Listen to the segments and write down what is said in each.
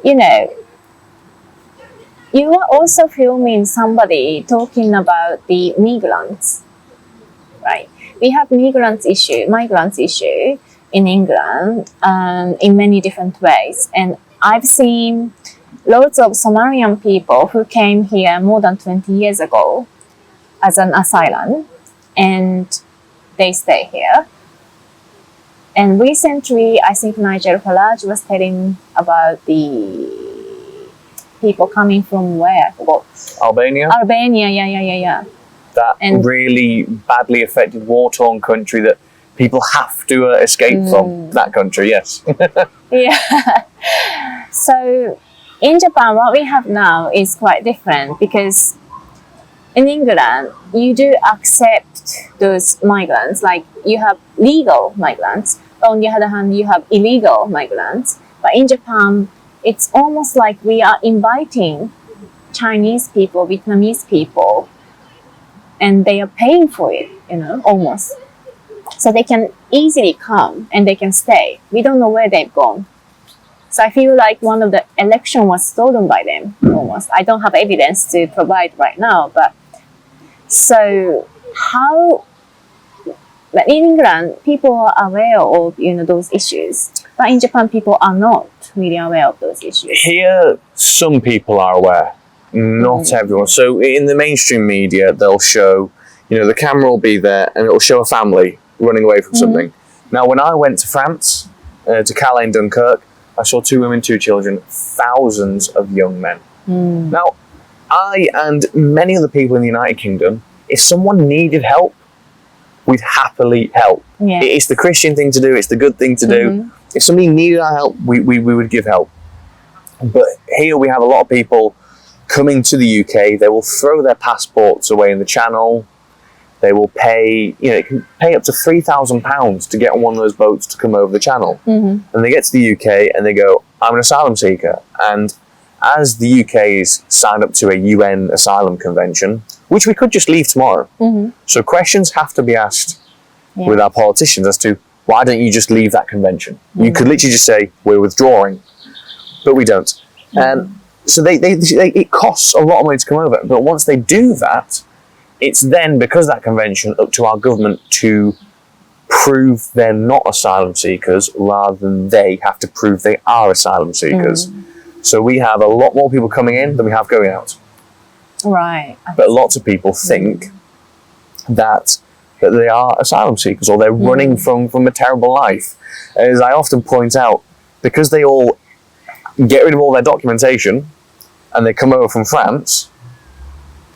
you know, you are also filming somebody talking about the migrants, right? We have migrants issue in England in many different ways. And I've seen lots of Somalian people who came here more than 20 years ago as an asylum, and they stay here. And recently, I think Nigel Farage was telling about the people coming from where? I forgot. Albania? Albania, yeah. That really badly affected war-torn country that people have to escape from. That country, yes. Yeah. So in Japan, what we have now is quite different, because in England, you do accept those migrants, like you have legal migrants. On the other hand, you have illegal migrants. But in Japan, it's almost like we are inviting Chinese people, Vietnamese people, and they are paying for it, almost. So they can easily come and they can stay. We don't know where they've gone. So I feel like one of the election was stolen by them, almost. I don't have evidence to provide right now, but so but in England, people are aware of, those issues. But in Japan, people are not really aware of those issues. Here, some people are aware, not everyone. So in the mainstream media, they'll show, the camera will be there and it'll show a family running away from something. Now, when I went to France, to Calais and Dunkirk, I saw 2 women, 2 children, thousands of young men. Now, I and many other people in the United Kingdom, if someone needed help, we'd happily help. Yeah. It's the Christian thing to do. It's the good thing to do. If somebody needed our help, we would give help. But here we have a lot of people coming to the UK. They will throw their passports away in the Channel. They will pay, it can pay up to £3,000 to get on one of those boats to come over the Channel. And they get to the UK and they go, I'm an asylum seeker. And as the UK is signed up to a UN asylum convention, which we could just leave tomorrow. So questions have to be asked with our politicians as to, why don't you just leave that convention? You could literally just say, we're withdrawing, but we don't. So it costs a lot of money to come over. But once they do that, it's then, because of that convention, up to our government to prove they're not asylum seekers rather than they have to prove they are asylum seekers. So we have a lot more people coming in than we have going out. Right. But lots of people think that they are asylum seekers or they're running from a terrible life. As I often point out, because they all get rid of all their documentation and they come over from France,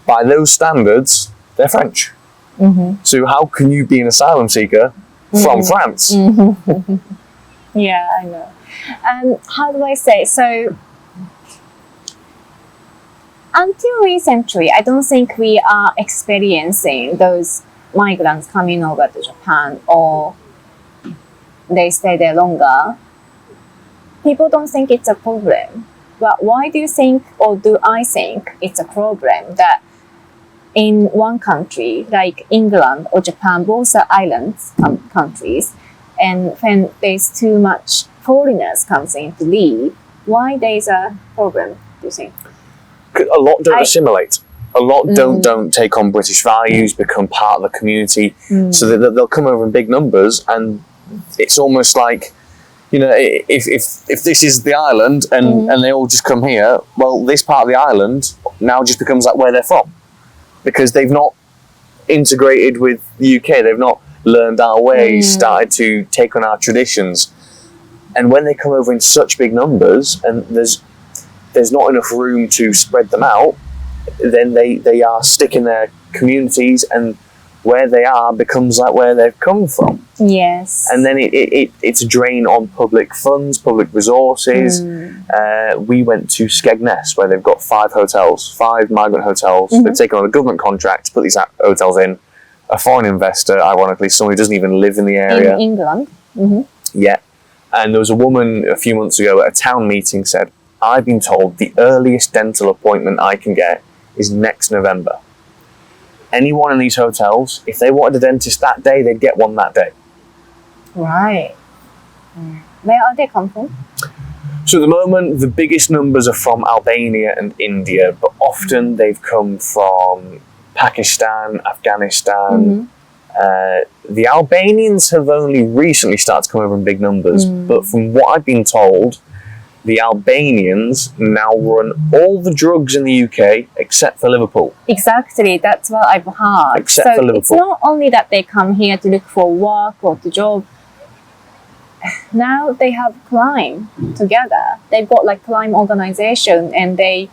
by those standards, they're French. So how can you be an asylum seeker from France? Yeah, I know. And how do I say? So until recently, I don't think we are experiencing those migrants coming over to Japan or they stay there longer. People don't think it's a problem. But why do you think, or do I think it's a problem that in one country, like England or Japan, both are islands countries, and when there's too much foreigners comes in to leave, why there's a problem, do you think? A lot don't assimilate. A lot don't take on British values, become part of the community, so that they'll come over in big numbers, and it's almost like, if this is the island and they all just come here, well, this part of the island now just becomes like where they're from, because they've not integrated with the UK, they've not learned our ways, started to take on our traditions, and when they come over in such big numbers and there's not enough room to spread them out, then they are stuck in their communities, and where they are becomes like where they've come from. Yes. And then it's a drain on public funds, public resources. We went to Skegness, where they've got 5 migrant hotels. They've taken on a government contract to put these hotels in. A foreign investor, ironically, someone who doesn't even live in the area. In England. Yeah. And there was a woman a few months ago at a town meeting said, I've been told the earliest dental appointment I can get is next November. Anyone in these hotels, if they wanted a dentist that day, they'd get one that day. Right. Where are they come from? So at the moment, the biggest numbers are from Albania and India, but often they've come from Pakistan, Afghanistan. The Albanians have only recently started to come over in big numbers, but from what I've been told, the Albanians now run all the drugs in the UK except for Liverpool. Exactly, that's what I've heard. Except for Liverpool. It's not only that they come here to look for work or to job. Now they have crime together. They've got like crime organization, and they,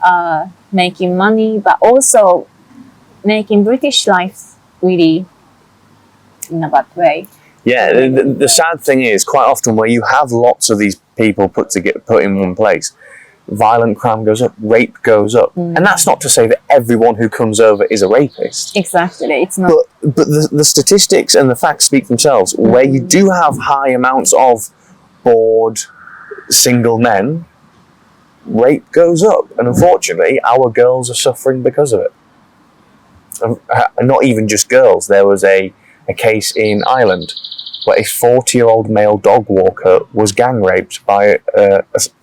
are making money, but also making British life really in a bad way. Yeah, the sad thing is, quite often where you have lots of these people put in one place, violent crime goes up, rape goes up. And that's not to say that everyone who comes over is a rapist. Exactly, it's not. But the statistics and the facts speak themselves. Where you do have high amounts of bored single men, rape goes up. And unfortunately, our girls are suffering because of it. And not even just girls. There was a case in Ireland where a 40-year-old male dog walker was gang raped by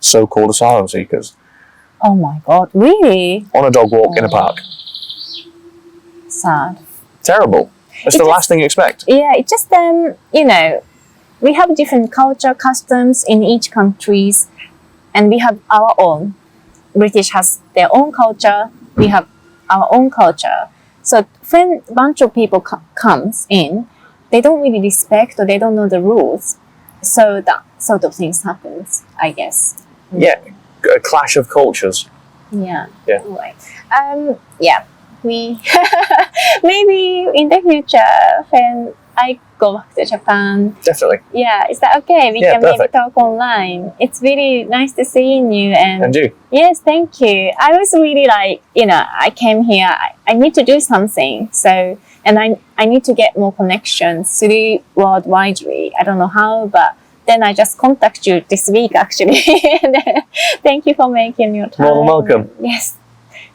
so-called asylum seekers. Oh my God, really? On a dog walk in a park. Sad. Terrible. It's the last thing you expect. Yeah, it's just, we have different culture, customs in each countries, and we have our own. British has their own culture, we have our own culture. So when a bunch of people comes in, they don't really respect or they don't know the rules. So that sort of things happens, I guess. Yeah, a clash of cultures. Yeah. Yeah. Right. We maybe in the future when I go back to Japan. Definitely. Yeah, is that okay? We can perfect. maybe talk online. It's really nice to see you And you. Yes, thank you. I was really like, I came here. I need to do something. So, and I need to get more connections through worldwidely. I don't know how, but then I just contact you this week actually. Thank you for making your time. More than welcome. Yes.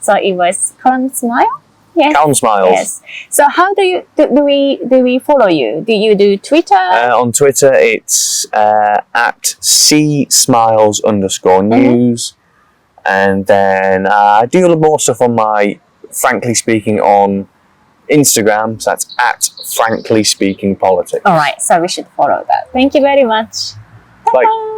So it was Calm Smile? Yes. Calm Smiles. Yes. So how do we follow you? Do you do Twitter? On Twitter, it's at @csmiles_news. And then I do a little more stuff on my Frankly Speaking on Instagram. So that's @FranklySpeakingPolitics. All right. So we should follow that. Thank you very much. Bye. Bye.